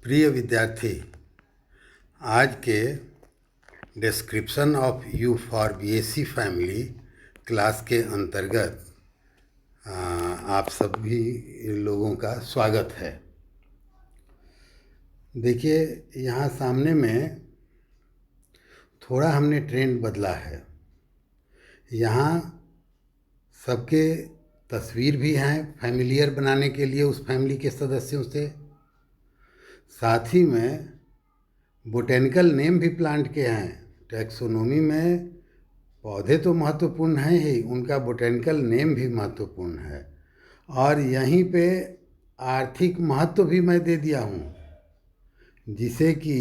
प्रिय विद्यार्थी, आज के description of you for BSc family class के अंतर्गत आप सभी लोगों का स्वागत है। देखिए, यहाँ सामने में थोड़ा हमने ट्रेंड बदला है। यहाँ सबके तस्वीर भी हैं फैमिलियर बनाने के लिए उस फैमिली के सदस्यों से, साथ ही में बोटेनिकल नेम भी प्लांट के हैं। टैक्सोनॉमी में पौधे तो महत्वपूर्ण हैं ही, उनका बोटेनिकल नेम भी महत्वपूर्ण है। और यहीं पे आर्थिक महत्व भी मैं दे दिया हूँ, जिसे कि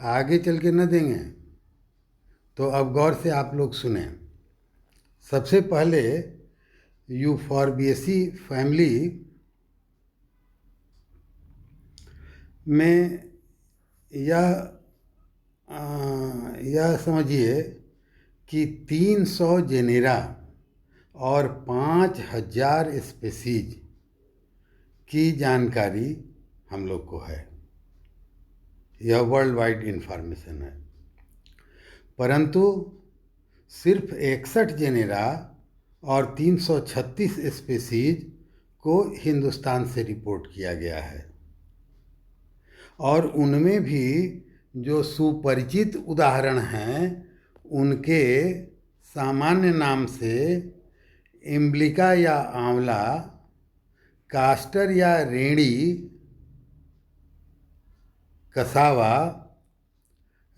आगे चल के न देंगे। तो अब गौर से आप लोग सुने। सबसे पहले यू फॉर बीएससी फैमिली में यह समझिए कि 300 जेनेरा और 5000 स्पेसीज की जानकारी हम लोग को है। यह वर्ल्ड वाइड इंफॉर्मेशन है, परंतु सिर्फ 61 जेनेरा और 336 स्पेसीज को हिंदुस्तान से रिपोर्ट किया गया है। और उनमें भी जो सुपरिचित उदाहरण हैं उनके सामान्य नाम से इम्ब्लिका या आंवला, कास्टर या रेड़ी, कसावा,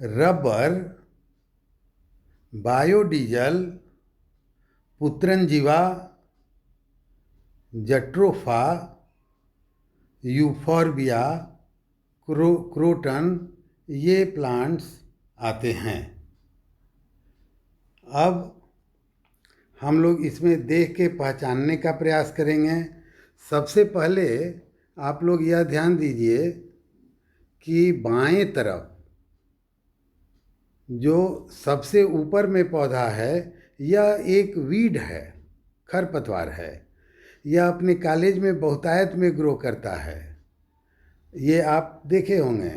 रबर, बायोडीजल, पुत्रंजीवा, जट्रोफा, यूफॉर्बिया, क्रोटन, ये प्लांट्स आते हैं। अब हम लोग इसमें देख के पहचानने का प्रयास करेंगे। सबसे पहले आप लोग यह ध्यान दीजिए कि बाएं तरफ जो सबसे ऊपर में पौधा है, यह एक वीड है, खरपतवार है। यह अपने कॉलेज में बहुतायत में ग्रो करता है। ये आप देखे होंगे,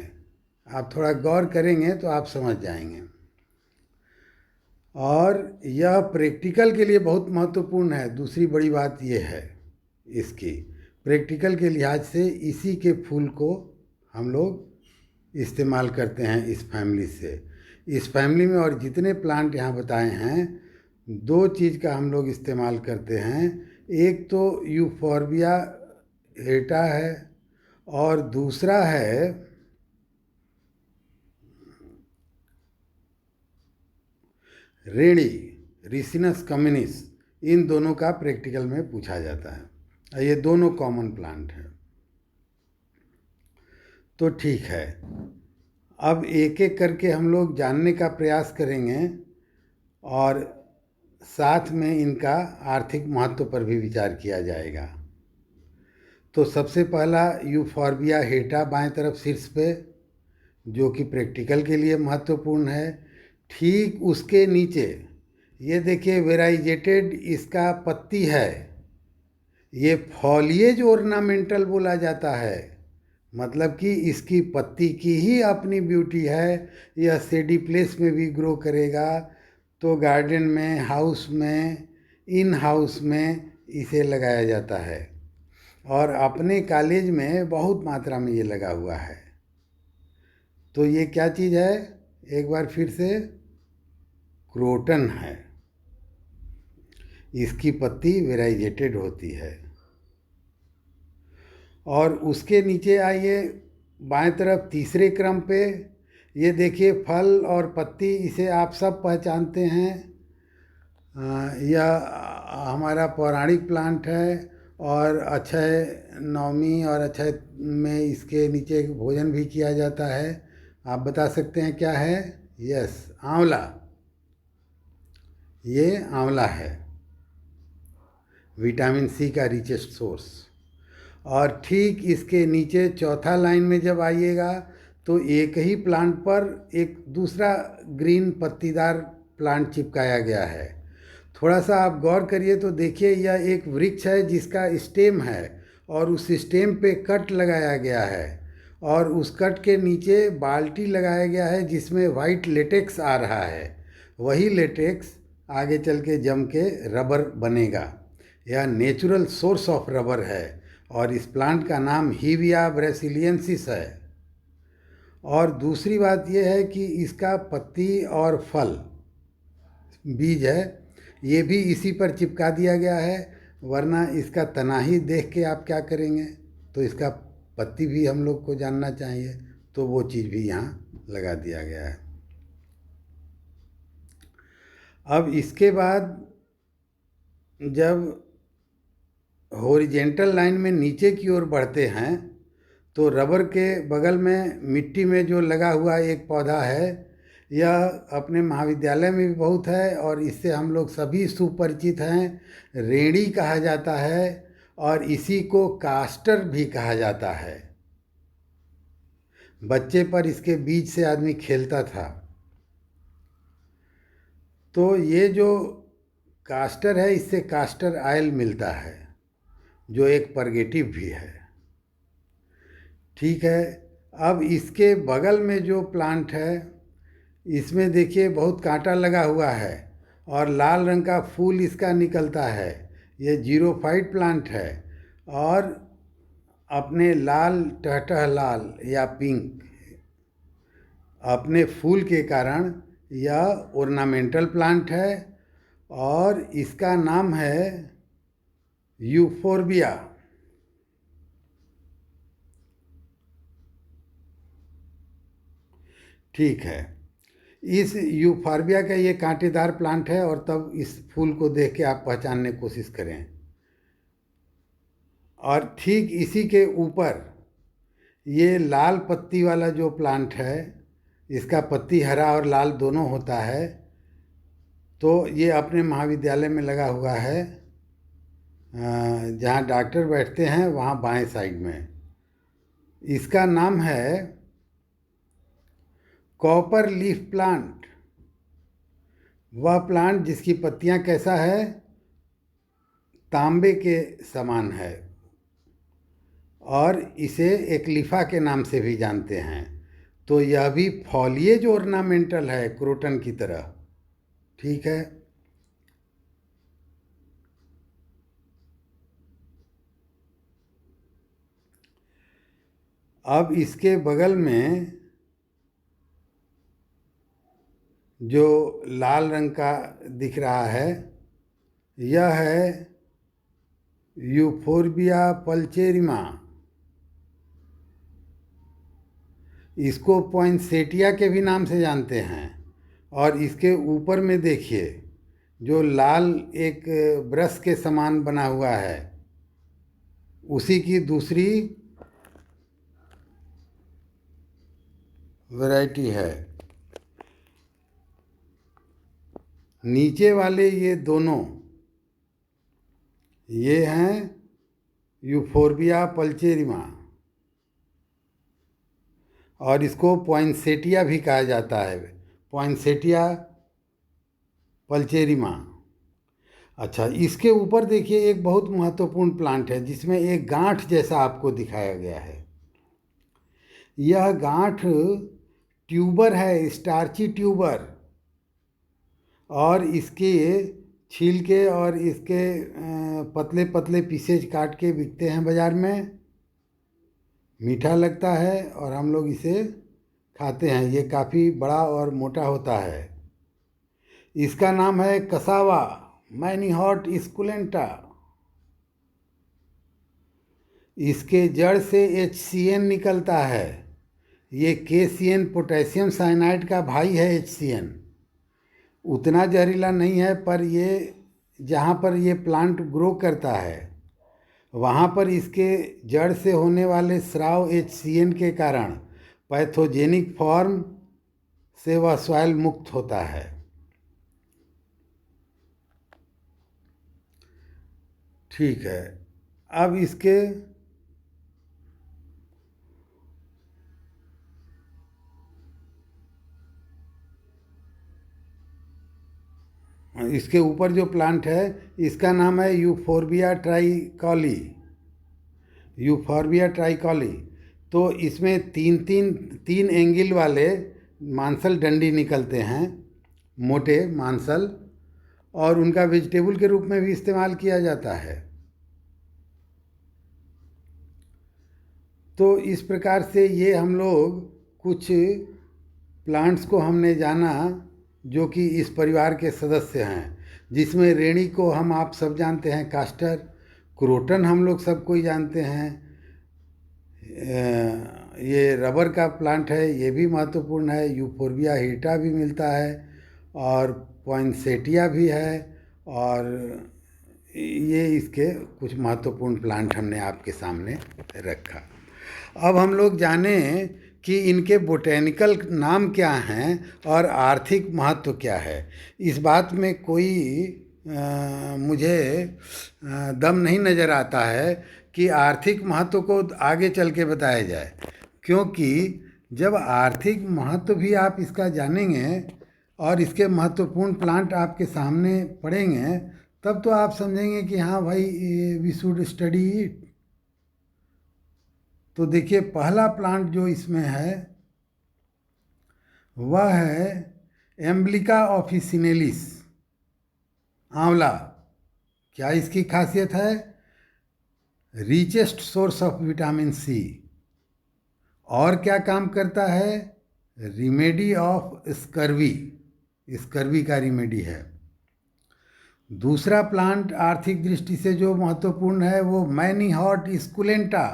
आप थोड़ा गौर करेंगे तो आप समझ जाएंगे। और यह प्रैक्टिकल के लिए बहुत महत्वपूर्ण है। दूसरी बड़ी बात यह है इसकी, प्रैक्टिकल के लिहाज से इसी के फूल को हम लोग इस्तेमाल करते हैं इस फैमिली से। इस फैमिली में और जितने प्लांट यहाँ बताए हैं, दो चीज़ का हम लोग इस्तेमाल करते हैं। एक तो यूफॉर्बिया हेटा है और दूसरा है रेडी, रिसिनस कम्युनिस। इन दोनों का प्रैक्टिकल में पूछा जाता है। ये दोनों कॉमन प्लांट हैं। तो ठीक है, अब एक एक करके हम लोग जानने का प्रयास करेंगे और साथ में इनका आर्थिक महत्व पर भी विचार किया जाएगा। तो सबसे पहला यूफॉर्बिया हेटा बाएं तरफ शीर्ष पे, जो कि प्रैक्टिकल के लिए महत्वपूर्ण है। ठीक उसके नीचे ये देखिए वेराइजेटेड इसका पत्ती है। ये फॉलिएज ऑर्नामेंटल बोला जाता है, मतलब कि इसकी पत्ती की ही अपनी ब्यूटी है। यह शेडी प्लेस में भी ग्रो करेगा, तो गार्डन में, हाउस में, इन हाउस में इसे लगाया जाता है। और अपने कॉलेज में बहुत मात्रा में ये लगा हुआ है। तो ये क्या चीज़ है, एक बार फिर से, क्रोटन है। इसकी पत्ती वेराइजेटेड होती है। और उसके नीचे आइए बाएं तरफ तीसरे क्रम पे, ये देखिए फल और पत्ती, इसे आप सब पहचानते हैं। यह हमारा पौराणिक प्लांट है और अक्षय नवमी और अक्षय में इसके नीचे भोजन भी किया जाता है। आप बता सकते हैं क्या है? यस, आंवला। ये आंवला है, विटामिन सी का रिचेस्ट सोर्स। और ठीक इसके नीचे चौथा लाइन में जब आइएगा तो एक ही प्लांट पर एक दूसरा ग्रीन पत्तीदार प्लांट चिपकाया गया है। थोड़ा सा आप गौर करिए तो देखिए, यह एक वृक्ष है जिसका स्टेम है और उस स्टेम पे कट लगाया गया है। और उस कट के नीचे बाल्टी लगाया गया है जिसमें वाइट लेटेक्स आ रहा है। वही लेटेक्स आगे चल के जम के रबर बनेगा। यह नेचुरल सोर्स ऑफ रबर है और इस प्लांट का नाम हीविया ब्रासिलियंसिस है। और दूसरी बात यह है कि इसका पत्ती और फल बीज है ये भी इसी पर चिपका दिया गया है, वरना इसका तना ही देख के आप क्या करेंगे। तो इसका पत्ती भी हम लोग को जानना चाहिए, तो वो चीज़ भी यहाँ लगा दिया गया है। अब इसके बाद जब हॉरिजेंटल लाइन में नीचे की ओर बढ़ते हैं तो रबर के बगल में मिट्टी में जो लगा हुआ एक पौधा है, यह अपने महाविद्यालय में भी बहुत है और इससे हम लोग सभी सुपरिचित हैं। रेड़ी कहा जाता है और इसी को कास्टर भी कहा जाता है। बच्चे पर इसके बीज से आदमी खेलता था। तो ये जो कास्टर है, इससे कास्टर ऑयल मिलता है जो एक परगेटिव भी है। ठीक है, अब इसके बगल में जो प्लांट है इसमें देखिए बहुत कांटा लगा हुआ है और लाल रंग का फूल इसका निकलता है। ये जीरोफाइट प्लांट है और अपने लाल टहटह लाल या पिंक अपने फूल के कारण यह ऑर्नामेंटल प्लांट है और इसका नाम है यूफोर्बिया। ठीक है, इस यूफॉर्बिया का ये कांटेदार प्लांट है और तब इस फूल को देख के आप पहचानने की कोशिश करें। और ठीक इसी के ऊपर ये लाल पत्ती वाला जो प्लांट है, इसका पत्ती हरा और लाल दोनों होता है। तो ये अपने महाविद्यालय में लगा हुआ है, जहाँ डॉक्टर बैठते हैं वहाँ बाएं साइड में। इसका नाम है कॉपर लीफ प्लांट। वह प्लांट जिसकी पत्तियां कैसा है, तांबे के समान है और इसे एक लिफा के नाम से भी जानते हैं। तो यह भी फॉलिएज ऑर्नामेंटल है, क्रोटन की तरह। ठीक है, अब इसके बगल में जो लाल रंग का दिख रहा है, यह है यूफोर्बिया पल्चेरिमा। इसको पॉइंसेटिया के भी नाम से जानते हैं। और इसके ऊपर में देखिए जो लाल एक ब्रश के समान बना हुआ है, उसी की दूसरी वैरायटी है। नीचे वाले ये दोनों ये हैं यूफोर्बिया पल्चेरिमा और इसको पॉइंसेटिया भी कहा जाता है, पॉइंसेटिया पल्चेरिमा। अच्छा, इसके ऊपर देखिए एक बहुत महत्वपूर्ण प्लांट है जिसमें एक गांठ जैसा आपको दिखाया गया है। यह गांठ ट्यूबर है, स्टार्ची ट्यूबर, और इसके छिलके और इसके पतले पतले पीसेज काट के बिकते हैं बाज़ार में। मीठा लगता है और हम लोग इसे खाते हैं। ये काफ़ी बड़ा और मोटा होता है। इसका नाम है कसावा मैनीहॉट स्कुलेंटा। इसके जड़ से HCN निकलता है। ये KCN पोटेशियम साइनाइड का भाई है। HCN उतना जहरीला नहीं है, पर ये जहाँ पर ये प्लांट ग्रो करता है वहाँ पर इसके जड़ से होने वाले स्राव HCN के कारण पैथोजेनिक फॉर्म से वह सॉइल मुक्त होता है। ठीक है, अब इसके ऊपर जो प्लांट है इसका नाम है यूफोर्बिया ट्राइकॉली। यूफोर्बिया ट्राइकॉली। तो इसमें तीन एंगल वाले मांसल डंडी निकलते हैं, मोटे मांसल, और उनका वेजिटेबल के रूप में भी इस्तेमाल किया जाता है। तो इस प्रकार से ये हम लोग कुछ प्लांट्स को हमने जाना जो कि इस परिवार के सदस्य हैं, जिसमें रेणी को हम आप सब जानते हैं, कास्टर। क्रोटन हम लोग सब कोई जानते हैं। ये रबर का प्लांट है, ये भी महत्वपूर्ण है। यूफोर्बिया हिर्टा भी मिलता है, और पॉइंसेटिया भी है, और ये इसके कुछ महत्वपूर्ण प्लांट हमने आपके सामने रखा। अब हम लोग जाने कि इनके बोटेनिकल नाम क्या हैं और आर्थिक महत्व क्या है। इस बात में कोई मुझे दम नहीं नज़र आता है कि आर्थिक महत्व को आगे चल के बताया जाए, क्योंकि जब आर्थिक महत्व भी आप इसका जानेंगे और इसके महत्वपूर्ण प्लांट आपके सामने पड़ेंगे, तब तो आप समझेंगे कि हाँ भाई, वी शुड स्टडी इट। तो देखिए, पहला प्लांट जो इसमें है वह है एम्ब्लिका ऑफिसिनेलिस, आंवला। क्या इसकी खासियत है? Richest source of vitamin C. और क्या काम करता है? रिमेडी ऑफ स्कर्वी, स्कर्वी का रिमेडी है। दूसरा प्लांट आर्थिक दृष्टि से जो महत्वपूर्ण है वो मैनीहॉट स्कुलेंटा।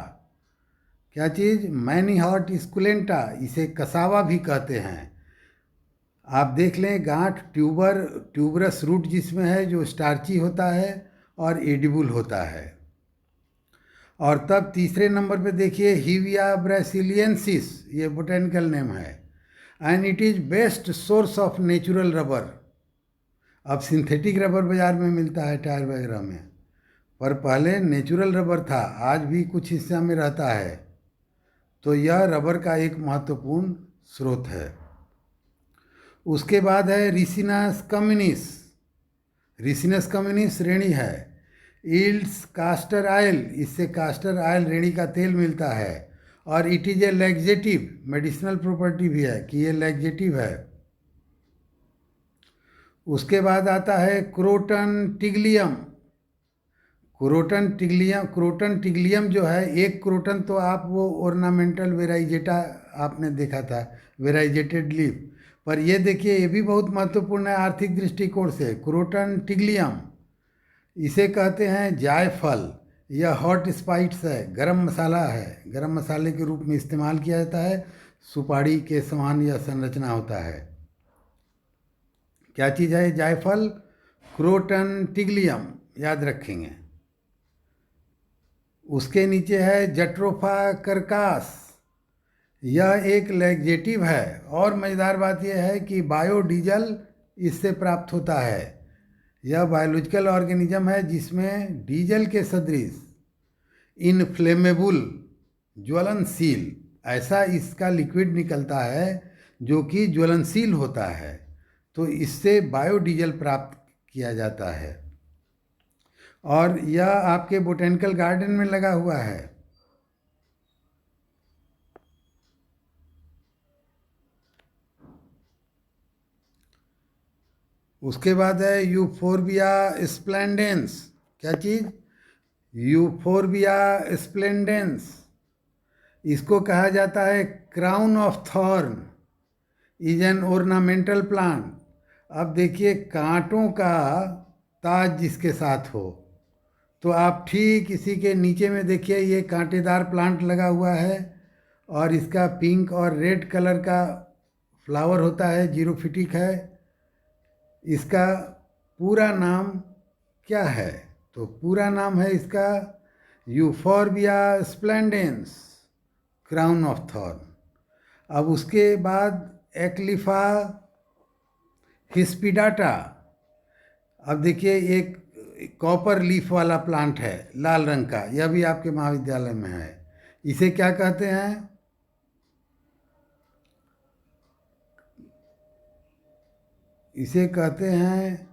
क्या चीज़? मैनीहॉट स्कुलेंटा। इसे कसावा भी कहते हैं। आप देख लें, गांठ ट्यूबरस रूट जिसमें है, जो स्टार्ची होता है और एडिबल होता है। और तब तीसरे नंबर पे देखिए हीविया ब्रासिलियंसिस, ये बोटेनिकल नेम है, and it is best source of natural rubber. अब सिंथेटिक रबर बाज़ार में मिलता है टायर वगैरह में, पर पहले नेचुरल रबर था, आज भी कुछ हिस्सा में रहता है। तो यह रबर का एक महत्वपूर्ण स्रोत है। उसके बाद है रिसिनस कम्युनिस। रिसिनस कम्युनिस रेणी है। ईल्ड्स कास्टर ऑयल, इससे कास्टर ऑयल रेणी का तेल मिलता है। और it is a laxative, medicinal property भी है कि ये लैक्सेटिव है। उसके बाद आता है क्रोटन टिग्लियम। क्रोटन टिग्लियम जो है, एक क्रोटन तो आप वो ऑर्नामेंटल वेराइजेटा आपने देखा था, वेराइजेटेड लीफ, पर ये देखिए ये भी बहुत महत्वपूर्ण है आर्थिक दृष्टिकोण से। क्रोटन टिग्लियम, इसे कहते हैं जायफल। यह हॉट स्पाइस है, गरम मसाला है, गरम मसाले के रूप में इस्तेमाल किया जाता है। सुपारी के समान यह संरचना होता है। क्या चीज़ है जायफल? क्रोटन टिग्लियम, याद रखेंगे। उसके नीचे है जट्रोफा करकास। यह एक लैक्सेटिव है, और मज़ेदार बात यह है कि बायोडीजल इससे प्राप्त होता है। यह बायोलॉजिकल ऑर्गेनिज्म है जिसमें डीजल के सदृश इनफ्लेमेबल, ज्वलनशील, ऐसा इसका लिक्विड निकलता है जो कि ज्वलनशील होता है। तो इससे बायोडीजल प्राप्त किया जाता है, और यह आपके बोटेनिकल गार्डन में लगा हुआ है। उसके बाद है यूफोर्बिया स्प्लेंडेंस। क्या चीज़? Euphorbia splendens. इसको कहा जाता है crown of thorn, is an ornamental plant. अब देखिए, कांटों का ताज जिसके साथ हो, तो आप ठीक इसी के नीचे में देखिए ये कांटेदार प्लांट लगा हुआ है, और इसका पिंक और रेड कलर का फ्लावर होता है, जीरोफिटिक है। इसका पूरा नाम क्या है? तो पूरा नाम है इसका euphorbia splendens, crown of thorn. अब उसके बाद एक्लिफा हिस्पिडाटा। अब देखिए, एक कॉपर लीफ वाला प्लांट है, लाल रंग का, यह भी आपके महाविद्यालय में है। इसे क्या कहते हैं? इसे कहते हैं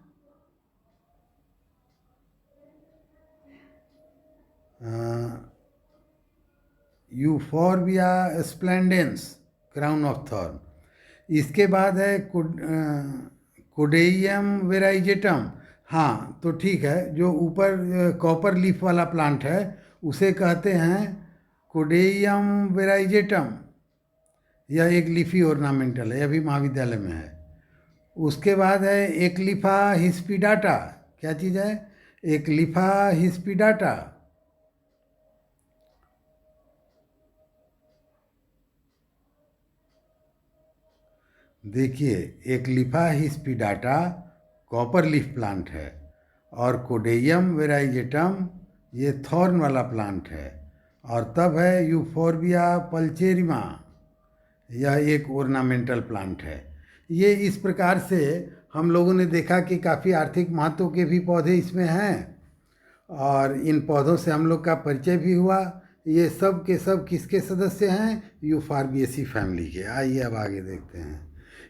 euphorbia splendens, crown of thorn. इसके बाद है कोडेयम वेराइजेटम। हाँ तो ठीक है, जो ऊपर कॉपर लीफ वाला प्लांट है उसे कहते हैं कोडेयम वेराइजेटम। यह एक लीफी ऑर्नामेंटल है, यह भी महाविद्यालय में है। उसके बाद है एक्लिफा हिस्पिडाटा। क्या चीज़ है? एक्लिफा हिस्पिडाटा। देखिए, एक्लिफा हिस्पिडाटा कॉपर लीफ प्लांट है और कोडेयम वेराइजेटम ये थॉर्न वाला प्लांट है। और तब है यूफोर्बिया पल्चेरिमा, यह एक ऑर्नामेंटल प्लांट है। ये इस प्रकार से हम लोगों ने देखा कि काफ़ी आर्थिक महत्व के भी पौधे इसमें हैं और इन पौधों से हम लोग का परिचय भी हुआ। ये सब के सब किसके सदस्य हैं? यूफॉर्बिएसी फैमिली के। आइए अब आगे देखते हैं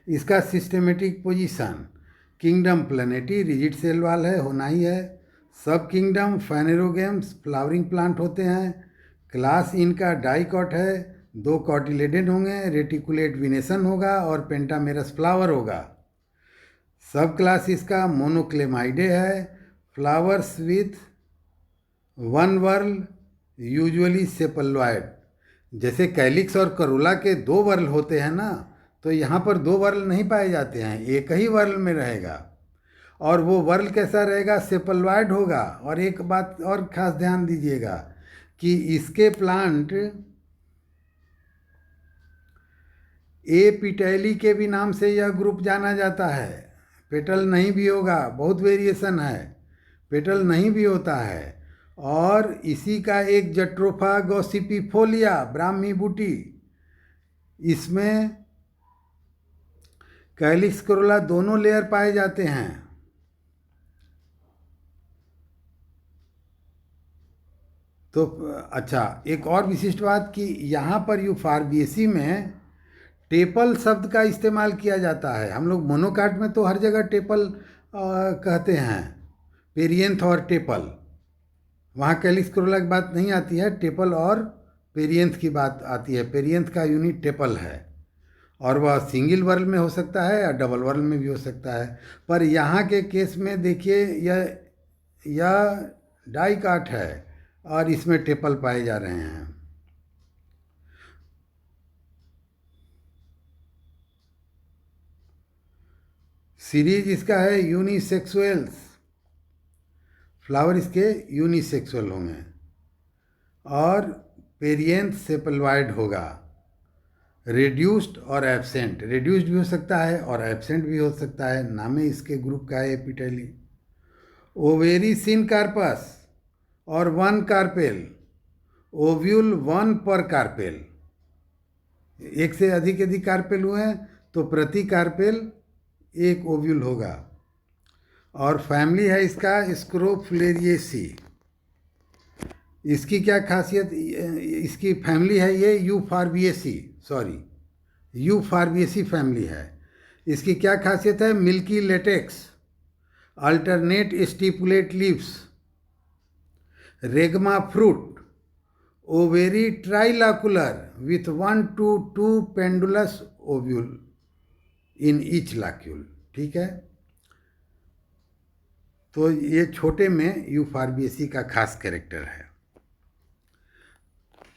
इसका systematic position. Kingdom plantae rigid cell wall है, होना ही है। सब किंगडम फाइनेरोगेम्स फ्लावरिंग प्लांट होते हैं। क्लास इनका डाइकॉट है, 2 कॉटिलेडन होंगे, रेटिकुलेट विनेसन होगा और पेंटामेरस फ्लावर होगा। सब क्लास इसका मोनोक्लेमाइडे है। Flowers with 1 whorl, usually sepaloid. जैसे कैलिक्स और करोला के 2 वर्ल होते हैं ना, तो यहाँ पर 2 वर्ल नहीं पाए जाते हैं, एक ही वर्ल में रहेगा। और वो वर्ल कैसा रहेगा? सेपल्लॉयड होगा। और एक बात और खास ध्यान दीजिएगा कि इसके प्लांट एपिटैली के भी नाम से यह ग्रुप जाना जाता है। पेटल नहीं भी होगा, बहुत वेरिएशन है, पेटल नहीं भी होता है। और इसी का एक जट्रोफा गॉसिपिफोलिया ब्राह्मी बूटी, इसमें कैलिक्स करोला दोनों लेयर पाए जाते हैं। तो अच्छा, एक और विशिष्ट बात कि यहाँ पर यूफॉर्बिएसी में टेपल शब्द का इस्तेमाल किया जाता है। हम लोग मोनोकाट में तो हर जगह टेपल कहते हैं, पेरियंथ और टेपल। वहाँ कैलिक्स करोला की बात नहीं आती है, टेपल और पेरियंथ की बात आती है। पेरियंथ का यूनिट टेपल है और वह सिंगल वर्ल में हो सकता है या डबल वर्ल में भी हो सकता है। पर यहाँ के केस में देखिए, यह डाइकाट है और इसमें टेपल पाए जा रहे हैं। सीरीज इसका है यूनिसेक्सुअल्स, फ्लावर इसके यूनिसेक्सुअल होंगे और पेरियंथ सेपल्वाइड होगा। रेड्यूस्ड और एब्सेंट, रेड्यूस्ड भी हो सकता है और एब्सेंट भी हो सकता है। नाम है इसके ग्रुप का है एपिटेली। ओवेरी सिन कार्पस और 1 कार्पेल, ओव्यूल 1 पर कार्पेल। एक से अधिक कार्पेल हुए हैं तो प्रति कार्पेल 1 ओव्यूल होगा। और फैमिली है इसका स्क्रोफुलेरिएसी। इसकी क्या खासियत? इसकी फैमिली है ये यूफॉर्बिएसी, यूफॉर्बिएसी फैमिली है। इसकी क्या खासियत है? Milky latex, alternate stipulate leaves, regma fruit, ovary trilocular with 1 to 2 pendulous ovule in each locule. ठीक है, तो ये छोटे में यूफॉर्बिएसी का खास कैरेक्टर है।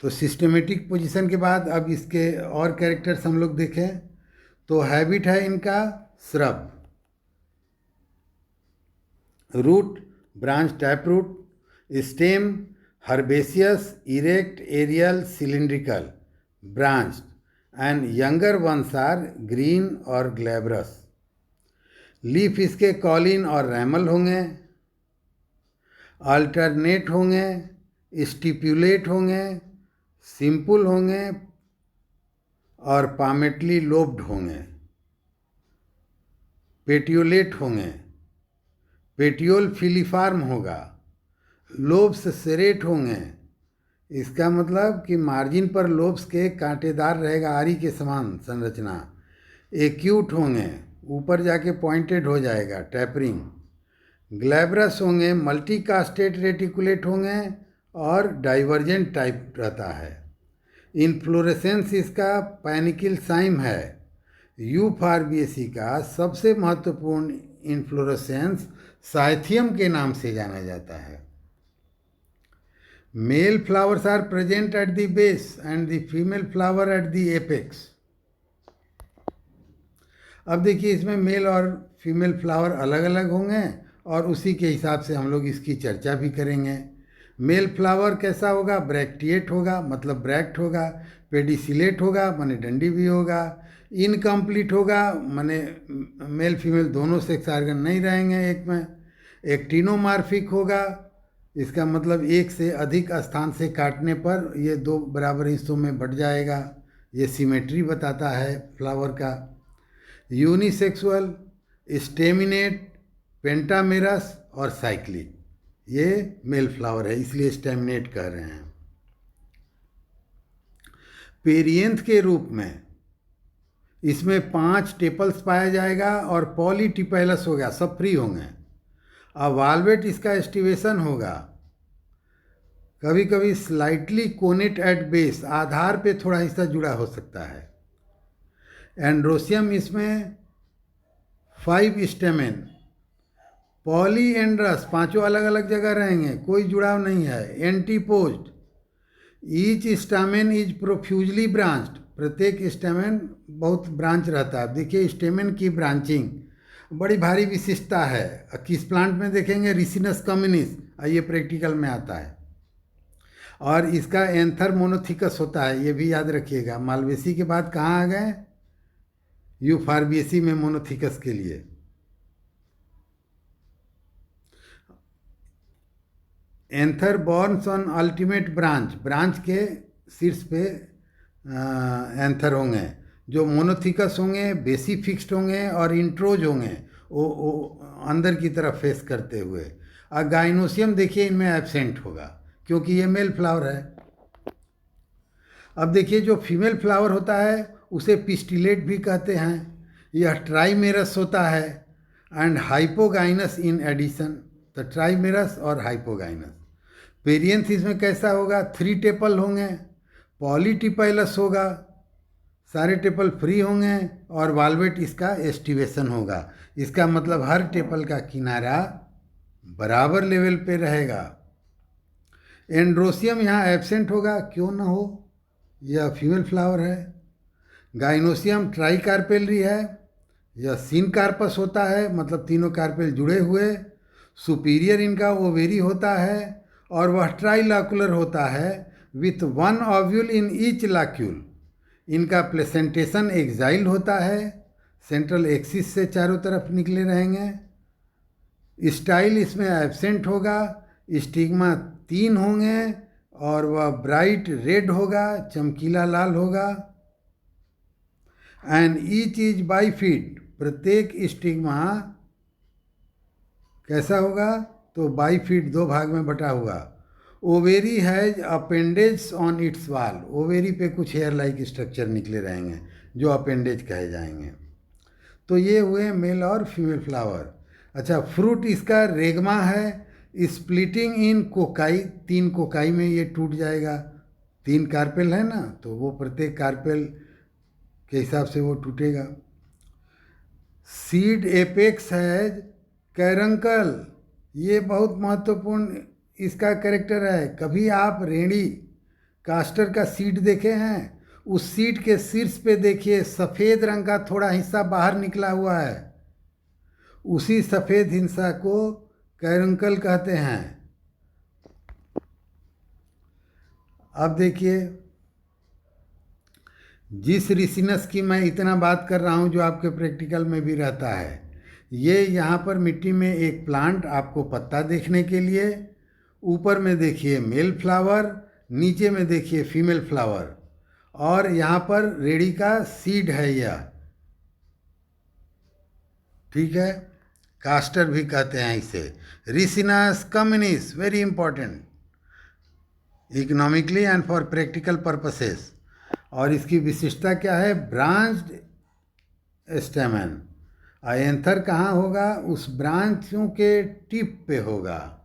तो सिस्टमेटिक पोजीशन के बाद अब इसके और कैरेक्टर्स हम लोग देखें तो हैबिट है इनका shrub, root branch tap root, stem herbaceous, erect, aerial, cylindrical, branched, and younger ones are green और ग्लैब्रस। लीफ इसके कॉलिन और रैमल होंगे, अल्टरनेट होंगे, स्टिपुलेट होंगे, सिंपल होंगे और पामेटली लोब्ड होंगे। पेटियोलेट होंगे, पेटियोल फिलीफार्म होगा, लोब्स सेरेट होंगे। इसका मतलब कि मार्जिन पर लोब्स के कांटेदार रहेगा, आरी के समान संरचना। एक्यूट होंगे, ऊपर जाके पॉइंटेड हो जाएगा, टैपरिंग। ग्लैब्रस होंगे, मल्टी कास्टेड रेटिकुलेट होंगे और डाइवर्जेंट टाइप रहता है। इन्फ्लोरेसेंस इसका पैनिकिल साइम है। यूफॉर्बिएसी का सबसे महत्वपूर्ण इन्फ्लोरेसेंस साइथियम के नाम से जाना जाता है। Male flowers are present at the base and the female flower at the apex. अब देखिए, इसमें मेल और फीमेल फ्लावर अलग अलग होंगे और उसी के हिसाब से हम लोग इसकी चर्चा भी करेंगे। मेल फ्लावर कैसा होगा? ब्रैक्टिएट होगा, मतलब ब्रैक्ट होगा। पेडिसिलेट होगा, माने डंडी भी होगा। इनकम्प्लीट होगा, माने मेल फीमेल दोनों सेक्स आर्गन नहीं रहेंगे एक में। एक्टिनोमार्फिक होगा, इसका मतलब एक से अधिक स्थान से काटने पर ये दो बराबर हिस्सों में बट जाएगा। ये सिमेट्री बताता है फ्लावर का। यूनिसेक्सुअल, स्टेमिनेट, पेंटामेरस और साइक्लिक, ये मेल फ्लावर है, इसलिए स्टेमिनेट कह रहे हैं। पेरियंथ के रूप में इसमें 5 टेपल्स पाया जाएगा और पॉलीटिपेलस हो गया, सब फ्री होंगे। अब वाल्वेट इसका एस्टिवेशन होगा, कभी कभी स्लाइटली कोनेट एट बेस, आधार पे थोड़ा हिस्सा जुड़ा हो सकता है। एंड्रोसियम इसमें 5 स्टेमेन, पॉलीएंड्रस, 5 अलग अलग जगह रहेंगे, कोई जुड़ाव नहीं है। Antiposed, each stamen is profusely branched, प्रत्येक स्टेमेन बहुत ब्रांच रहता है। देखिए स्टेमेन की ब्रांचिंग बड़ी भारी विशिष्टता है। किस प्लांट में देखेंगे? रिसिनस कम्युनिस, ये प्रैक्टिकल में आता है। और इसका एंथर मोनोथिकस होता है, ये भी याद रखिएगा। मालवेसी के बाद कहाँ आ गए? यूफॉर्बिएसी में मोनोथिकस के लिए। Anther borns on ultimate branch, branch के शीर्ष पे एंथर होंगे। जो मोनोथिकस होंगे बेसी फिक्स्ड होंगे और इंट्रोज होंगे, वो अंदर की तरफ फेस करते हुए। और गाइनोसियम देखिए इनमें एब्सेंट होगा क्योंकि ये मेल फ्लावर है। अब देखिए जो फीमेल फ्लावर होता है उसे पिस्टिलेट भी कहते हैं। यह ट्राइमेरस होता है एंड हाइपोगाइनस इन एडिशन, तो ट्राइमेरस और हाइपोगाइनस। पेरियंथ इसमें कैसा होगा? 3 टेपल होंगे, पॉलीटिपाइलस होगा, सारे टेपल फ्री होंगे और वाल्वेट इसका एस्टिवेशन होगा। इसका मतलब हर टेपल का किनारा बराबर लेवल पे रहेगा। एंड्रोसियम यहाँ एब्सेंट होगा, क्यों ना हो, यह फीमेल फ्लावर है। गाइनोसियम ट्राइकार्पेलरी है, यह सिनकार्पस होता है, मतलब तीनों कार्पेल जुड़े हुए। सुपीरियर इनका ओवेरी होता है और वह ट्राइलाकुलर होता है विथ 1 ओव्यूल इन ईच लाक्यूल। इनका प्लेसेंटेशन एक्साइल होता है, सेंट्रल एक्सिस से चारों तरफ निकले रहेंगे। स्टाइल इसमें एब्सेंट होगा, स्टिग्मा 3 होंगे और वह ब्राइट रेड होगा, चमकीला लाल होगा। एंड ईच इज बाइफिड, प्रत्येक स्टिग्मा कैसा होगा? तो बाइफिड, 2 भाग में बटा हुआ। Ovary has appendage on it's वाल, ओवेरी पे कुछ हेयर लाइक स्ट्रक्चर निकले रहेंगे जो अपेंडेज कहे जाएंगे। तो ये हुए मेल और फीमेल फ्लावर। अच्छा, फ्रूट इसका रेगमा है, स्प्लिटिंग इन कोकाई, 3 कोकाई में ये टूट जाएगा। 3 कार्पेल है ना, तो वो प्रत्येक कार्पेल के हिसाब से वो टूटेगा। सीड एपेक्स हैज कैरंकल, ये बहुत महत्वपूर्ण इसका कैरेक्टर है। कभी आप रेड़ी कास्टर का सीड देखे हैं? उस सीड के शीर्ष पे देखिए सफ़ेद रंग का थोड़ा हिस्सा बाहर निकला हुआ है, उसी सफ़ेद हिस्सा को कैरंकल कहते हैं। अब देखिए, जिस रिसिनस की मैं इतना बात कर रहा हूँ जो आपके प्रैक्टिकल में भी रहता है, ये यहाँ पर मिट्टी में एक प्लांट आपको पत्ता देखने के लिए, ऊपर में देखिए मेल फ्लावर, नीचे में देखिए फीमेल फ्लावर, और यहाँ पर रेड़ी का सीड है यह, ठीक है। कास्टर भी कहते हैं इसे। Ricinus communis, very important economically and for practical purposes. और इसकी विशिष्टता क्या है? ब्रांच्ड स्टेमन। एंथर कहाँ होगा? उस ब्रांचों के टिप पे होगा।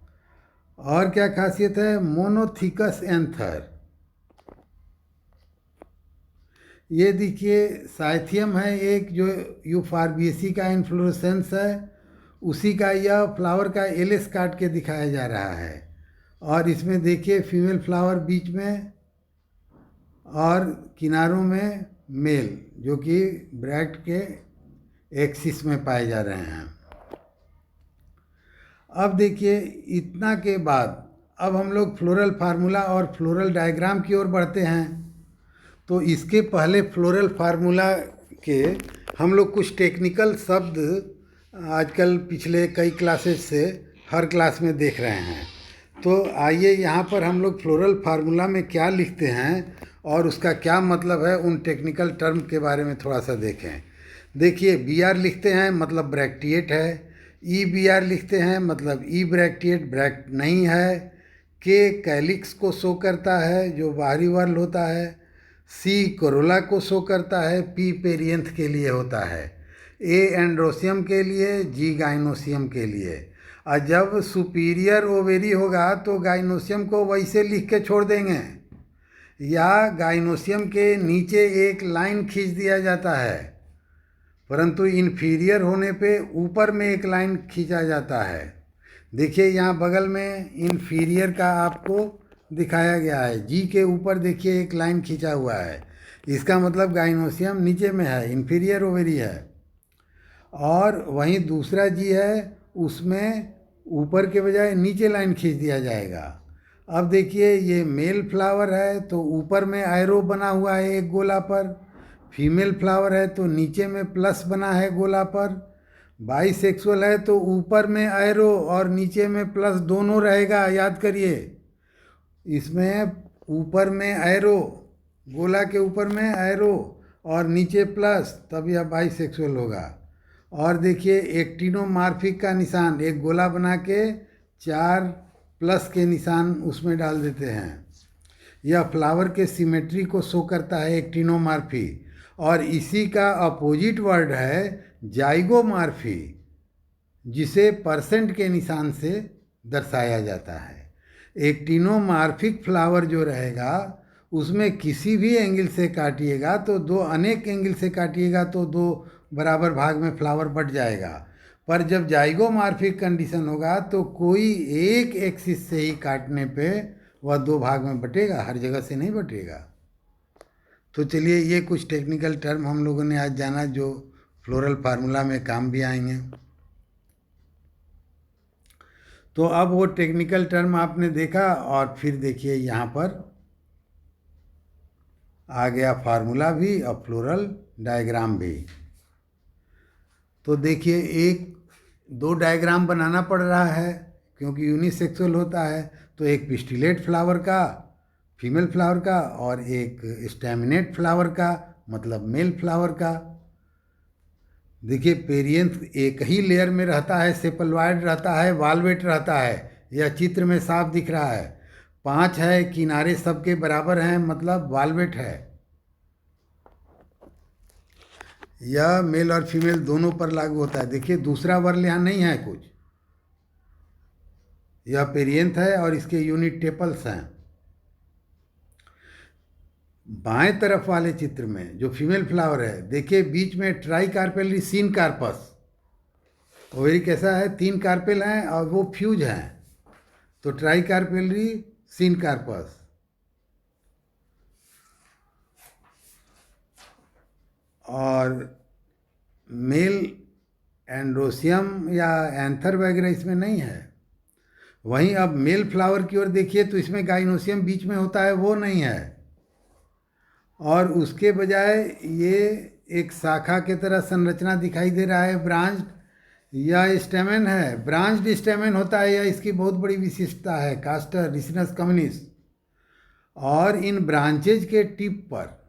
और क्या खासियत है? Monothecous anther. ये देखिए साइथियम है एक, जो यूफॉर्बिएसी का इन्फ्लोरेसेंस है, उसी का यह फ्लावर का एलिस काट के दिखाया जा रहा है। और इसमें देखिए फीमेल फ्लावर बीच में और किनारों में मेल, जो कि ब्रैक्ट के एक्सिस में पाए जा रहे हैं। अब देखिए इतना के बाद अब हम लोग फ्लोरल फार्मूला और फ्लोरल डायग्राम की ओर बढ़ते हैं। तो इसके पहले फ्लोरल फार्मूला के हम लोग कुछ टेक्निकल शब्द आजकल पिछले कई क्लासेस से हर क्लास में देख रहे हैं। तो आइए यहाँ पर हम लोग फ्लोरल फार्मूला में क्या लिखते हैं और उसका क्या मतलब है, उन टेक्निकल टर्म के बारे में थोड़ा सा देखें। देखिए बी आर लिखते हैं मतलब ब्रैक्टिएट है, ई बी आर लिखते हैं मतलब ई ब्रैक्टिएट ब्रैक्ट नहीं है, के कैलिक्स को शो करता है जो बाहरी वर्ल होता है, सी कोरोला को शो करता है, पी पेरियंथ के लिए होता है, ए एंड्रोसियम के लिए, जी गाइनोसियम के लिए। और जब सुपीरियर ओवेरी होगा तो गाइनोसियम को वैसे लिख के छोड़ देंगे, या गाइनोसियम के नीचे एक लाइन खींच दिया जाता है, परंतु इन्फीरियर होने पे ऊपर में एक लाइन खींचा जाता है। देखिए यहाँ बगल में इन्फीरियर का आपको दिखाया गया है, जी के ऊपर देखिए एक लाइन खींचा हुआ है, इसका मतलब गाइनोसियम नीचे में है, इन्फीरियर ओवेरी है। और वहीं दूसरा जी है, उसमें ऊपर के बजाय नीचे लाइन खींच दिया जाएगा। अब देखिए ये मेल फ्लावर है तो ऊपर में एरो बना हुआ है एक गोला पर, फीमेल फ्लावर है तो नीचे में प्लस बना है गोला पर, बाइसेक्सुअल है तो ऊपर में एरो और नीचे में प्लस दोनों रहेगा, याद करिए। इसमें ऊपर में एरो, गोला के ऊपर में एरो और नीचे प्लस, तब यह बाइसेक्सुअल होगा। और देखिए एक्टिनोमार्फिक का निशान, एक गोला बना के 4 प्लस के निशान उसमें डाल देते हैं। यह फ्लावर के सिमेट्री को शो करता है एक्टिनोमार्फी, और इसी का अपोजिट वर्ड है जाइगोमार्फी, जिसे परसेंट के निशान से दर्शाया जाता है। एक्टिनोमार्फिक फ्लावर जो रहेगा उसमें किसी भी एंगल से काटिएगा तो अनेक एंगल से काटिएगा तो 2 बराबर भाग में फ्लावर बट जाएगा। पर जब जाइगोमार्फिक कंडीशन होगा तो कोई एक एक्सिस से ही काटने पे वह 2 भाग में बटेगा, हर जगह से नहीं बटेगा। तो चलिए ये कुछ टेक्निकल टर्म हम लोगों ने आज जाना जो फ्लोरल फार्मूला में काम भी आएंगे। तो अब वो टेक्निकल टर्म आपने देखा, और फिर देखिए यहाँ पर आ गया फार्मूला भी और फ्लोरल डायग्राम भी। तो देखिए 1-2 डायग्राम बनाना पड़ रहा है क्योंकि यूनिसेक्सुअल होता है। तो एक पिस्टिलेट फ्लावर का, फीमेल फ्लावर का, और एक स्टैमिनेट फ्लावर का मतलब मेल फ्लावर का। देखिए पेरियंथ एक ही लेयर में रहता है, सेपल्वाइड रहता है, वाल्वेट रहता है, यह चित्र में साफ दिख रहा है। 5 है, किनारे सबके बराबर हैं मतलब वाल्वेट है। यह मेल और फीमेल दोनों पर लागू होता है। देखिए दूसरा वर्ल यहाँ नहीं है कुछ, यह पेरियंथ है और इसके यूनिट टेपल्स हैं। बाएं तरफ वाले चित्र में जो फीमेल फ्लावर है, देखिए बीच में tricarpellary syncarpous, ovary कैसा है, 3 कार्पेल हैं और वो फ्यूज हैं, तो ट्राई कार्पेलरी सीन कार्पस। और मेल एंड्रोसियम या एंथर वगैरह इसमें नहीं है। वहीं अब मेल फ्लावर की ओर देखिए तो इसमें गाइनोसियम बीच में होता है, वो नहीं है, और उसके बजाय ये एक शाखा के तरह संरचना दिखाई दे रहा है, ब्रांच्ड। यह स्टेमेन है, ब्रांच्ड स्टेमेन होता है, यह इसकी बहुत बड़ी विशिष्टता है, कास्टर रिसिनस कम्युनिस। और इन ब्रांचेज के टिप पर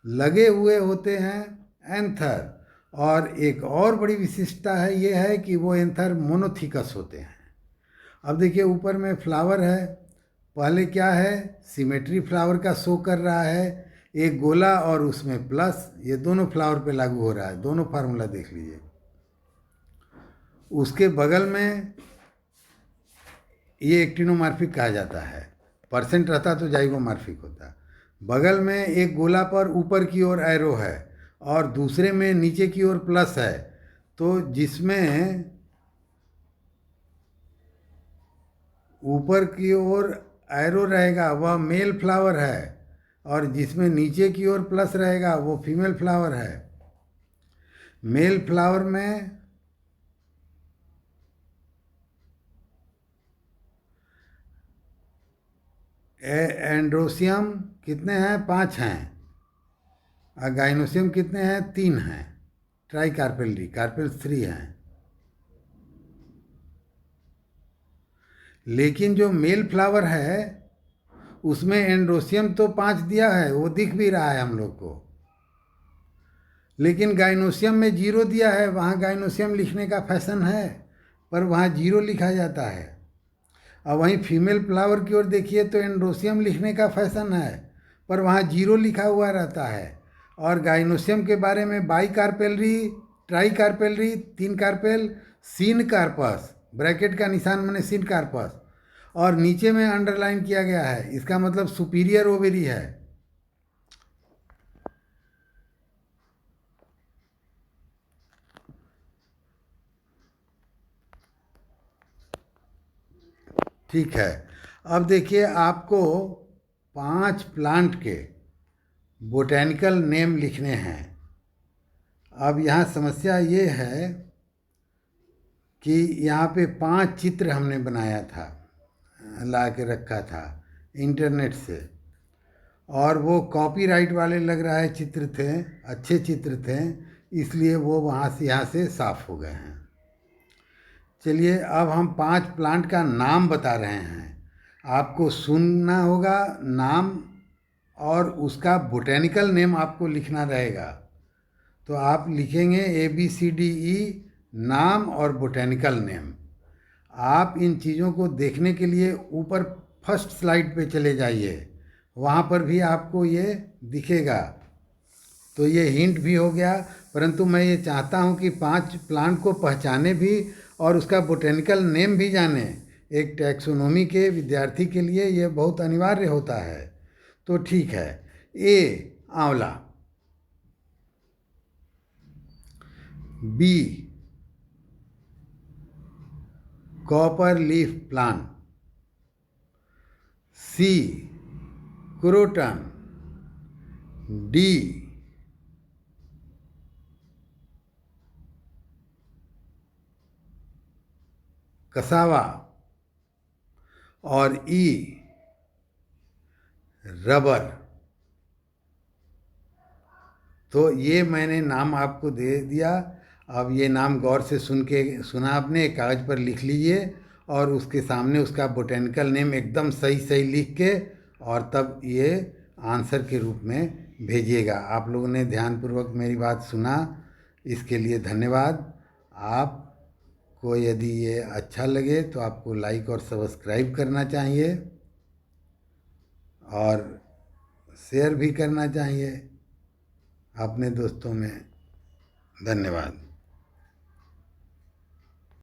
लगे हुए होते हैं एंथर, और एक और बड़ी विशिष्टता है ये है कि वो एंथर मोनोथिकस होते हैं। अब देखिए ऊपर में फ्लावर है, पहले क्या है, सिमेट्री फ्लावर का शो कर रहा है, एक गोला और उसमें प्लस, ये दोनों फ्लावर पे लागू हो रहा है, दोनों फार्मूला देख लीजिए। उसके बगल में ये एक्टिनोमार्फिक कहा जाता है, परसेंट रहता तो जाइगोमार्फिक होता। बगल में एक गोला पर ऊपर की ओर एरो है और दूसरे में नीचे की ओर प्लस है, तो जिसमें ऊपर की ओर एरो रहेगा वह मेल फ्लावर है और जिसमें नीचे की ओर प्लस रहेगा वो फीमेल फ्लावर है। मेल फ्लावर में एंड्रोसियम कितने हैं? 5 हैं। और गाइनोसियम कितने हैं? 3 हैं। ट्राई कार्पेलरी, कार्पेल्स 3 हैं। लेकिन जो मेल फ्लावर है उसमें एंड्रोसियम तो 5 दिया है, वो दिख भी रहा है हम लोग को, लेकिन गाइनोसियम में 0 दिया है। वहाँ गाइनोसियम लिखने का फैशन है पर वहाँ 0 लिखा जाता है। और वहीं फीमेल फ्लावर की ओर देखिए तो एंड्रोसियम लिखने का फैशन है पर वहाँ 0 लिखा हुआ रहता है। और गाइनोसियम के बारे में bicarpellary, tricarpellary, 3 carpel, syncarpous, bracket का निशान मैंने सीन कार्पस, और नीचे में अंडरलाइन किया गया है, इसका मतलब सुपीरियर ओवेरी है। ठीक है, अब देखिए आपको 5 प्लांट के बोटेनिकल नेम लिखने हैं। अब यहाँ समस्या ये है कि यहाँ पे 5 चित्र हमने बनाया था, ला के रखा था इंटरनेट से, और वो कॉपीराइट वाले लग रहा है चित्र थे, अच्छे चित्र थे, इसलिए वो वहाँ से यहाँ से साफ हो गए हैं। चलिए अब हम 5 प्लांट का नाम बता रहे हैं, आपको सुनना होगा नाम और उसका बोटेनिकल नेम आपको लिखना रहेगा। तो आप लिखेंगे ABCDE, नाम और बोटेनिकल नेम। आप इन चीज़ों को देखने के लिए ऊपर फर्स्ट स्लाइड पे चले जाइए, वहाँ पर भी आपको ये दिखेगा। तो ये हिंट भी हो गया, परंतु मैं ये चाहता हूँ कि 5 प्लांट को पहचाने भी और उसका बोटेनिकल नेम भी जाने। एक टैक्सोनॉमी के विद्यार्थी के लिए ये बहुत अनिवार्य होता है। तो ठीक है, A आंवला, B copper leaf plant, C croton, D cassava और E रबर। तो ये मैंने नाम आपको दे दिया। अब ये नाम गौर से सुना आपने, कागज़ पर लिख लीजिए और उसके सामने उसका बोटेनिकल नेम एकदम सही सही लिख के और तब ये आंसर के रूप में भेजिएगा। आप लोगों ने ध्यानपूर्वक मेरी बात सुना, इसके लिए धन्यवाद। आपको यदि ये अच्छा लगे तो आपको लाइक और सब्सक्राइब करना चाहिए और शेयर भी करना चाहिए अपने दोस्तों में। धन्यवाद।